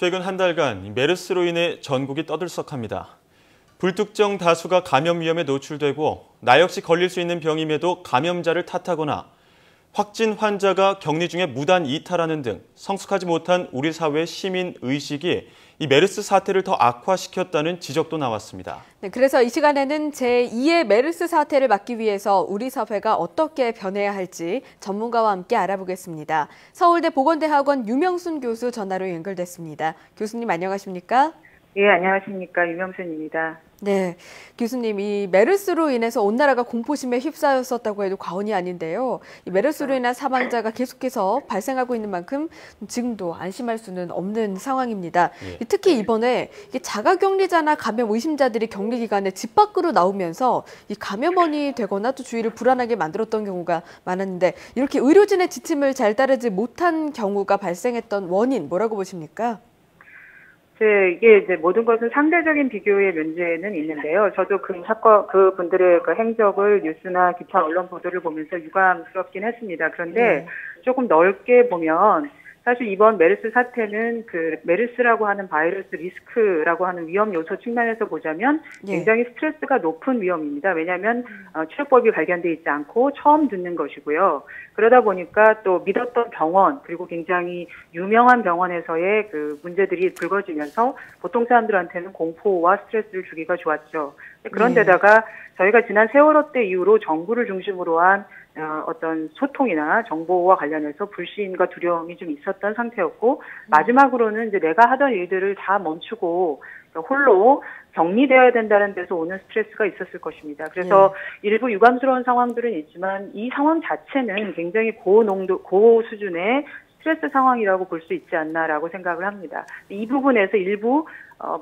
최근 한 달간 메르스로 인해 전국이 떠들썩합니다. 불특정 다수가 감염 위험에 노출되고 나 역시 걸릴 수 있는 병임에도 감염자를 탓하거나 확진 환자가 격리 중에 무단 이탈하는 등 성숙하지 못한 우리 사회의 시민 의식이 이 메르스 사태를 더 악화시켰다는 지적도 나왔습니다. 네, 그래서 이 시간에는 제2의 메르스 사태를 막기 위해서 우리 사회가 어떻게 변해야 할지 전문가와 함께 알아보겠습니다. 서울대 보건대학원 유명순 교수 전화로 연결됐습니다. 교수님 안녕하십니까? 예, 안녕하십니까. 유명순입니다. 네, 교수님, 이 메르스로 인해서 온 나라가 공포심에 휩싸였었다고 해도 과언이 아닌데요. 이 메르스로 인한 사망자가 계속해서 발생하고 있는 만큼 지금도 안심할 수는 없는 상황입니다. 예. 특히 이번에 자가격리자나 감염 의심자들이 격리 기간에 집 밖으로 나오면서 이 감염원이 되거나 또 주위를 불안하게 만들었던 경우가 많았는데 이렇게 의료진의 지침을 잘 따르지 못한 경우가 발생했던 원인 뭐라고 보십니까? 이게 이제 모든 것은 상대적인 비교의 문제는 있는데요. 저도 그 사건, 그 분들의 그 행적을 뉴스나 기타 언론 보도를 보면서 유감스럽긴 했습니다. 그런데 조금 넓게 보면 사실 이번 메르스 사태는 그 메르스라고 하는 바이러스 리스크라고 하는 위험 요소 측면에서 보자면 굉장히 스트레스가 높은 위험입니다. 왜냐하면 치료법이 발견돼 있지 않고 처음 듣는 것이고요. 그러다 보니까 또 믿었던 병원 그리고 굉장히 유명한 병원에서의 그 문제들이 불거지면서 보통 사람들한테는 공포와 스트레스를 주기가 좋았죠. 그런데다가 저희가 지난 세월호 때 이후로 정부를 중심으로 한 어떤 소통이나 정보와 관련해서 불신과 두려움이 좀 있었던 상태였고 마지막으로는 이제 내가 하던 일들을 다 멈추고 홀로 격리되어야 된다는 데서 오는 스트레스가 있었을 것입니다. 그래서 일부 유감스러운 상황들은 있지만 이 상황 자체는 굉장히 고 수준의 스트레스 상황이라고 볼 수 있지 않나라고 생각을 합니다. 이 부분에서 일부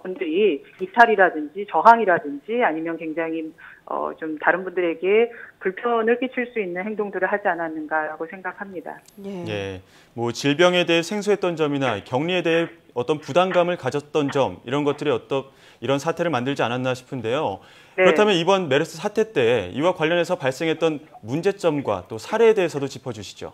분들이 이탈이라든지 저항이라든지 아니면 굉장히 좀 다른 분들에게 불편을 끼칠 수 있는 행동들을 하지 않았는가라고 생각합니다. 예, 뭐 질병에 대해 생소했던 점이나 격리에 대해 어떤 부담감을 가졌던 점 이런 것들이 이런 사태를 만들지 않았나 싶은데요. 네. 그렇다면 이번 메르스 사태 때 이와 관련해서 발생했던 문제점과 또 사례에 대해서도 짚어주시죠.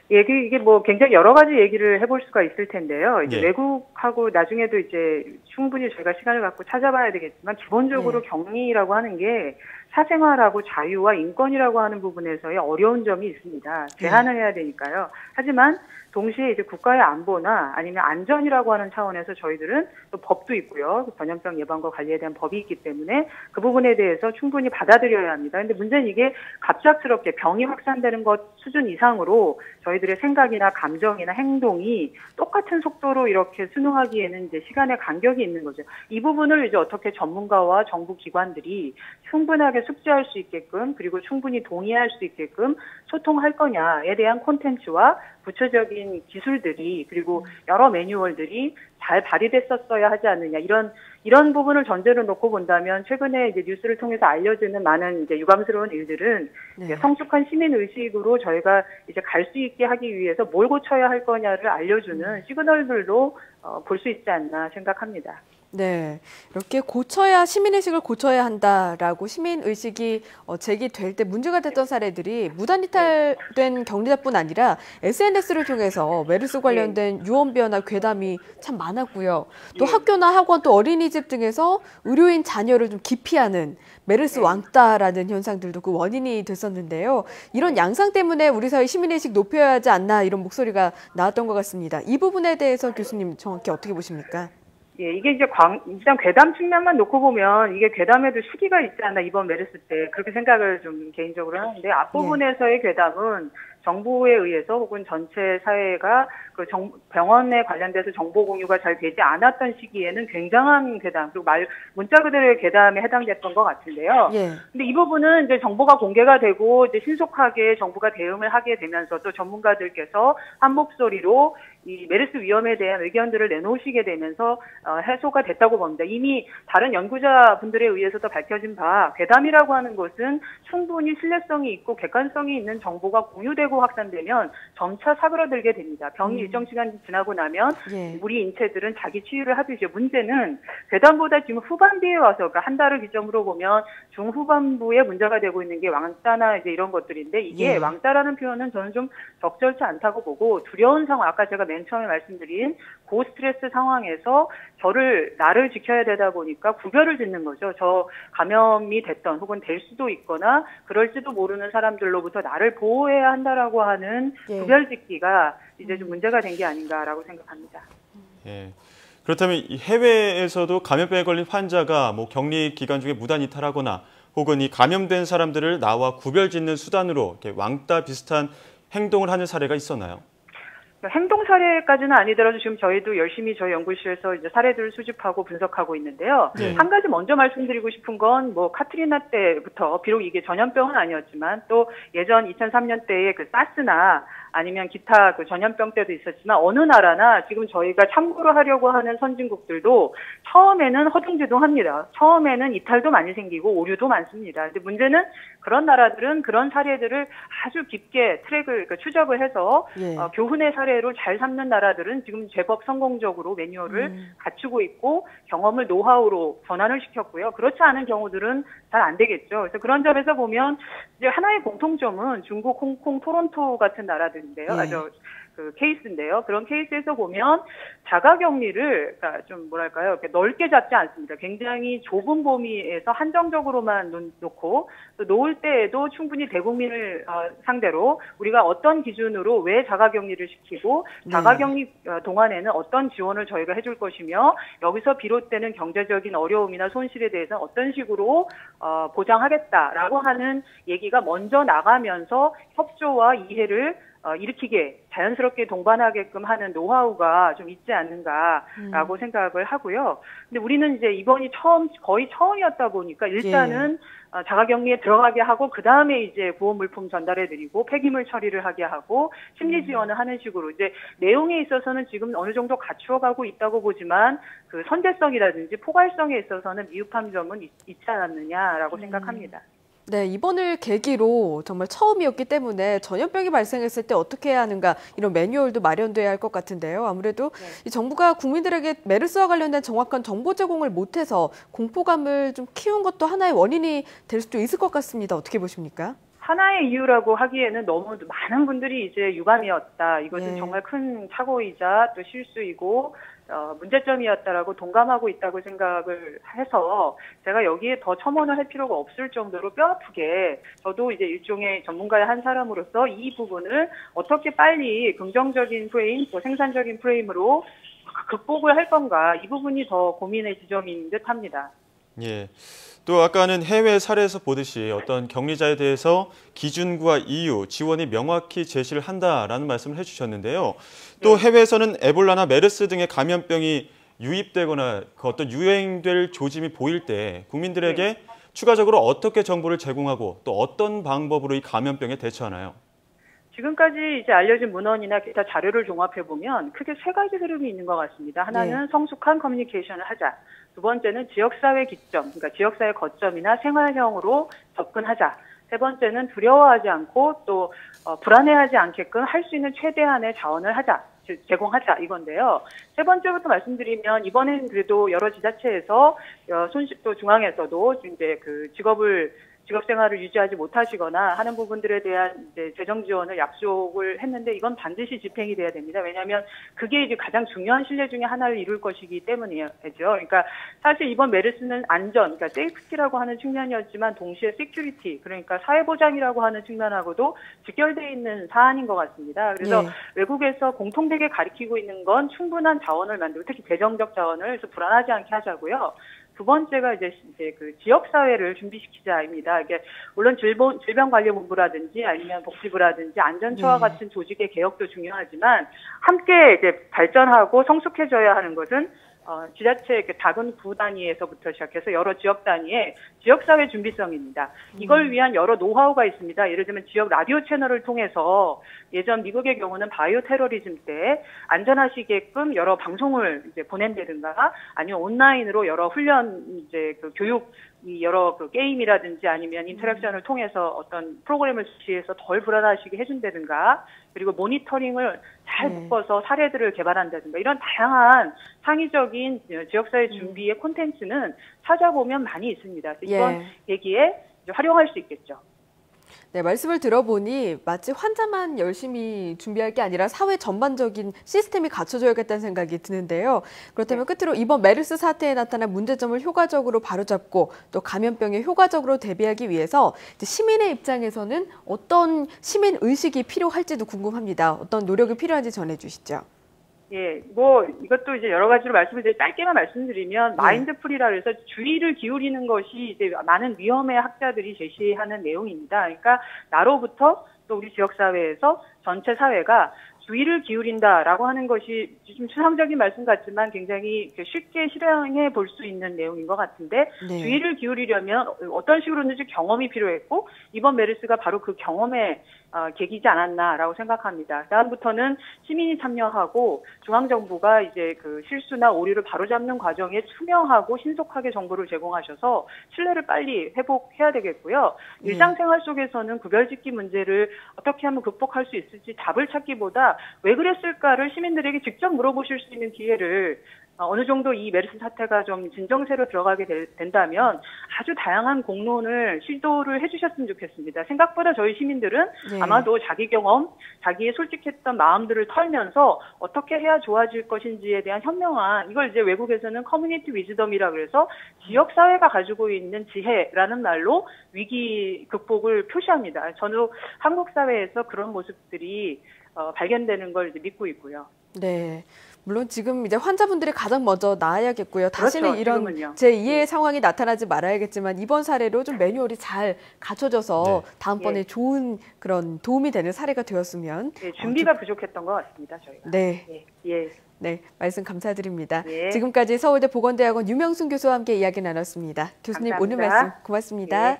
이게 뭐 굉장히 여러 가지 얘기를 해볼 수가 있을 텐데요. 이제 예. 외국하고 나중에도 이제 충분히 저희가 시간을 갖고 찾아봐야 되겠지만 기본적으로 격리라고 하는 게 사생활하고 자유와 인권이라고 하는 부분에서의 어려운 점이 있습니다. 제한을 해야 되니까요. 하지만 동시에 이제 국가의 안보나 아니면 안전이라고 하는 차원에서 저희들은 또 법도 있고요. 전염병 예방과 관리에 대한 법이 있기 때문에 그 부분에 대해서 충분히 받아들여야 합니다. 근데 문제는 이게 갑작스럽게 병이 확산되는 것 수준 이상으로 저희들의 생각이나 감정이나 행동이 똑같은 속도로 이렇게 순응하기에는 이제 시간의 간격이 있는 거죠. 이 부분을 이제 어떻게 전문가와 정부 기관들이 충분하게 숙지할 수 있게끔 그리고 충분히 동의할 수 있게끔 소통할 거냐에 대한 콘텐츠와 구체적인 기술들이 그리고 여러 매뉴얼들이 잘 발휘됐었어야 하지 않느냐 이런 부분을 전제로 놓고 본다면 최근에 이제 뉴스를 통해서 알려지는 많은 이제 유감스러운 일들은 이제 성숙한 시민 의식으로 저희가 이제 갈 수 있게 하기 위해서 뭘 고쳐야 할 거냐를 알려주는 시그널들로 볼 수 있지 않나 생각합니다. 네, 이렇게 시민의식을 고쳐야 한다라고 시민의식이 제기될 때 문제가 됐던 사례들이 무단 이탈된 격리자뿐 아니라 SNS를 통해서 메르스 관련된 유언비어나 괴담이 참 많았고요. 또 학교나 학원 또 어린이집 등에서 의료인 자녀를 좀 기피하는 메르스 왕따라는 현상들도 그 원인이 됐었는데요. 이런 양상 때문에 우리 사회 시민의식 높여야 하지 않나 이런 목소리가 나왔던 것 같습니다. 이 부분에 대해서 교수님 정확히 어떻게 보십니까? 예, 이게 이제 일단 괴담 측면만 놓고 보면 이게 괴담에도 시기가 있지 않나 이번 메르스 때 그렇게 생각을 좀 개인적으로 하는데 앞부분에서의 괴담은 정부에 의해서 혹은 전체 사회가 그 병원에 관련돼서 정보 공유가 잘 되지 않았던 시기에는 굉장한 괴담 그리고 문자 그대로의 괴담에 해당됐던 것 같은데요. 근데 이 부분은 이제 정보가 공개가 되고 이제 신속하게 정부가 대응을 하게 되면서 또 전문가들께서 한 목소리로 이 메르스 위험에 대한 의견들을 내놓으시게 되면서 해소가 됐다고 봅니다. 이미 다른 연구자분들에 의해서도 밝혀진 바 괴담이라고 하는 것은 충분히 신뢰성이 있고 객관성이 있는 정보가 공유되고 빠르고 확산되면 점차 사그러들게 됩니다. 병이 일정 시간 지나고 나면 우리 인체들은 자기 치유를 하듯이 문제는 배단보다 지금 후반기에 와서 그러니까 한 달을 기점으로 보면 중후반부에 문제가 되고 있는 게 왕따나 이제 이런 것들인데 이게 왕따라는 표현은 저는 좀 적절치 않다고 보고 두려운 상황 아까 제가 맨 처음에 말씀드린 고스트레스 상황에서 나를 지켜야 되다 보니까 구별을 짓는 거죠. 저 감염이 됐던 혹은 될 수도 있거나 그럴지도 모르는 사람들로부터 나를 보호해야 한다라고 하는 구별 짓기가 이제 좀 문제가 된 게 아닌가라고 생각합니다. 예. 그렇다면 이 해외에서도 감염병에 걸린 환자가 뭐 격리 기간 중에 무단 이탈하거나 혹은 이 감염된 사람들을 나와 구별 짓는 수단으로 이렇게 왕따 비슷한 행동을 하는 사례가 있었나요? 행동 사례까지는 아니더라도 지금 저희도 열심히 저희 연구실에서 이제 사례들을 수집하고 분석하고 있는데요. 한 가지 먼저 말씀드리고 싶은 건 뭐 카트리나 때부터 비록 이게 전염병은 아니었지만 또 예전 2003년 때의 그 사스나 아니면 기타 그 전염병 때도 있었지만 어느 나라나 지금 저희가 참고로 하려고 하는 선진국들도 처음에는 허둥지둥합니다. 처음에는 이탈도 많이 생기고 오류도 많습니다. 근데 문제는 그런 나라들은 그런 사례들을 아주 깊게 그러니까 추적을 해서 교훈의 사례로 잘 삼는 나라들은 지금 제법 성공적으로 매뉴얼을 갖추고 있고 경험을 노하우로 전환을 시켰고요. 그렇지 않은 경우들은 잘 안 되겠죠. 그래서 그런 점에서 보면 이제 하나의 공통점은 중국, 홍콩, 토론토 같은 나라들인데요. 그 케이스인데요. 그런 케이스에서 보면 자가격리를 그러니까 좀 뭐랄까요, 이렇게 넓게 잡지 않습니다. 굉장히 좁은 범위에서 한정적으로만 놓고 또 놓을 때에도 충분히 대국민을 상대로 우리가 어떤 기준으로 왜 자가격리를 시키고 자가격리 동안에는 어떤 지원을 저희가 해줄 것이며 여기서 비롯되는 경제적인 어려움이나 손실에 대해서는 어떤 식으로 보장하겠다라고 하는 얘기가 먼저 나가면서 협조와 이해를 일으키게 자연스럽게 동반하게끔 하는 노하우가 좀 있지 않는가라고 생각을 하고요. 근데 우리는 이제 이번이 거의 처음이었다 보니까 일단은 자가격리에 들어가게 하고 그 다음에 이제 구호 물품 전달해드리고 폐기물 처리를 하게 하고 심리 지원을 하는 식으로 이제 내용에 있어서는 지금 어느 정도 갖추어가고 있다고 보지만 그 선제성이라든지 포괄성에 있어서는 미흡한 점은 있지 않았느냐라고 생각합니다. 네, 이번을 계기로 정말 처음이었기 때문에 전염병이 발생했을 때 어떻게 해야 하는가 이런 매뉴얼도 마련돼야 할 것 같은데요. 아무래도 이 정부가 국민들에게 메르스와 관련된 정확한 정보 제공을 못해서 공포감을 좀 키운 것도 하나의 원인이 될 수도 있을 것 같습니다. 어떻게 보십니까? 하나의 이유라고 하기에는 너무 많은 분들이 이제 유감이었다. 이것은 정말 큰 착오이자 또 실수이고 문제점이었다라고 동감하고 있다고 생각을 해서 제가 여기에 더 첨언을 할 필요가 없을 정도로 뼈아프게 저도 이제 일종의 전문가의 한 사람으로서 이 부분을 어떻게 빨리 긍정적인 프레임, 또 생산적인 프레임으로 극복을 할 건가 이 부분이 더 고민의 지점인 듯합니다. 예. 또 아까는 해외 사례에서 보듯이 어떤 격리자에 대해서 기준과 이유, 지원이 명확히 제시를 한다라는 말씀을 해주셨는데요. 또 해외에서는 에볼라나 메르스 등의 감염병이 유입되거나 그 어떤 유행될 조짐이 보일 때 국민들에게 추가적으로 어떻게 정보를 제공하고 또 어떤 방법으로 이 감염병에 대처하나요? 지금까지 이제 알려진 문헌이나 기타 자료를 종합해 보면 크게 세 가지 흐름이 있는 것 같습니다. 하나는 성숙한 커뮤니케이션을 하자. 두 번째는 지역사회 기점, 그러니까 지역사회 거점이나 생활형으로 접근하자. 세 번째는 두려워하지 않고 또 불안해하지 않게끔 할 수 있는 최대한의 자원을 하자. 제공하자 이건데요. 세 번째부터 말씀드리면 이번엔 그래도 여러 지자체에서 또 중앙에서도 이제 그 직업 생활을 유지하지 못하시거나 하는 부분들에 대한 이제 재정 지원을 약속을 했는데 이건 반드시 집행이 돼야 됩니다. 왜냐하면 그게 이제 가장 중요한 신뢰 중에 하나를 이룰 것이기 때문이죠. 그러니까 사실 이번 메르스는 안전, 그러니까 세이프티라고 하는 측면이었지만 동시에 시큐리티, 그러니까 사회보장이라고 하는 측면하고도 직결되어 있는 사안인 것 같습니다. 그래서 외국에서 공통되게 가리키고 있는 건 충분한 자원을 만들고 특히 재정적 자원을 그래서 불안하지 않게 하자고요. 두 번째가 이제 그 지역사회를 준비시키자입니다. 이게 물론 질병관리본부라든지 아니면 복지부라든지 안전처와 같은 조직의 개혁도 중요하지만 함께 이제 발전하고 성숙해져야 하는 것은 지자체 작은 구 단위에서부터 시작해서 여러 지역 단위의 지역사회 준비성입니다. 이걸 위한 여러 노하우가 있습니다. 예를 들면 지역 라디오 채널을 통해서 예전 미국의 경우는 바이오 테러리즘 때 안전하시게끔 여러 방송을 이제 보낸다든가 아니면 온라인으로 여러 훈련 이제 그 교육 이 여러 그 게임이라든지 아니면 인터랙션을 통해서 어떤 프로그램을 지시해서 덜 불안하시게 해준다든가, 그리고 모니터링을 잘 묶어서 사례들을 개발한다든가, 이런 다양한 창의적인 지역사회 준비의 콘텐츠는 찾아보면 많이 있습니다. 그래서 이번 계기에 활용할 수 있겠죠. 네, 말씀을 들어보니 마치 환자만 열심히 준비할 게 아니라 사회 전반적인 시스템이 갖춰져야겠다는 생각이 드는데요. 그렇다면 끝으로 이번 메르스 사태에 나타난 문제점을 효과적으로 바로잡고 또 감염병에 효과적으로 대비하기 위해서 이제 시민의 입장에서는 어떤 시민 의식이 필요할지도 궁금합니다. 어떤 노력이 필요한지 전해주시죠. 예, 이것도 이제 여러 가지로 짧게만 말씀드리면, 마인드풀이라 해서 주의를 기울이는 것이 이제 많은 위험의 학자들이 제시하는 내용입니다. 그러니까 나로부터 또 우리 지역사회에서 전체 사회가 주의를 기울인다라고 하는 것이 좀 추상적인 말씀 같지만 굉장히 쉽게 실행해 볼 수 있는 내용인 것 같은데, 주의를 기울이려면 어떤 식으로든지 경험이 필요했고, 이번 메르스가 바로 그 경험의 계기지 않았나라고 생각합니다. 다음부터는 시민이 참여하고 중앙정부가 이제 그 실수나 오류를 바로잡는 과정에 투명하고 신속하게 정보를 제공하셔서 신뢰를 빨리 회복해야 되겠고요. 일상생활 속에서는 구별짓기 문제를 어떻게 하면 극복할 수 있을지 답을 찾기보다 왜 그랬을까를 시민들에게 직접 물어보실 수 있는 기회를 어느 정도 이 메르스 사태가 좀 진정세로 들어가게 된다면 아주 다양한 공론을 시도를 해주셨으면 좋겠습니다. 생각보다 저희 시민들은 아마도 자기 경험, 자기의 솔직했던 마음들을 털면서 어떻게 해야 좋아질 것인지에 대한 현명한, 이걸 이제 외국에서는 커뮤니티 위즈덤이라고 해서 지역사회가 가지고 있는 지혜라는 말로 위기 극복을 표시합니다. 저는 한국 사회에서 그런 모습들이 발견되는 걸 이제 믿고 있고요. 네. 물론 지금 이제 환자분들이 가장 먼저 나아야겠고요. 다시는 그렇죠, 이런 지금은요. 제2의 상황이 나타나지 말아야겠지만, 이번 사례로 좀 매뉴얼이 잘 갖춰져서 다음번에 좋은 그런 도움이 되는 사례가 되었으면. 준비가 부족했던 것 같습니다, 저희가. 네. 네, 말씀 감사드립니다. 지금까지 서울대 보건대학원 유명순 교수와 함께 이야기 나눴습니다. 교수님, 감사합니다. 오늘 말씀 고맙습니다.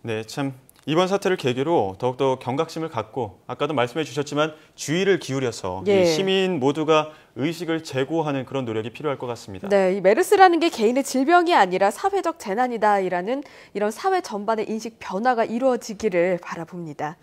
네, 참 이번 사태를 계기로 더욱더 경각심을 갖고, 아까도 말씀해 주셨지만 주의를 기울여서 이 시민 모두가 의식을 제고하는 그런 노력이 필요할 것 같습니다. 네, 이 메르스라는 게 개인의 질병이 아니라 사회적 재난이다라는 이런 사회 전반의 인식 변화가 이루어지기를 바라봅니다.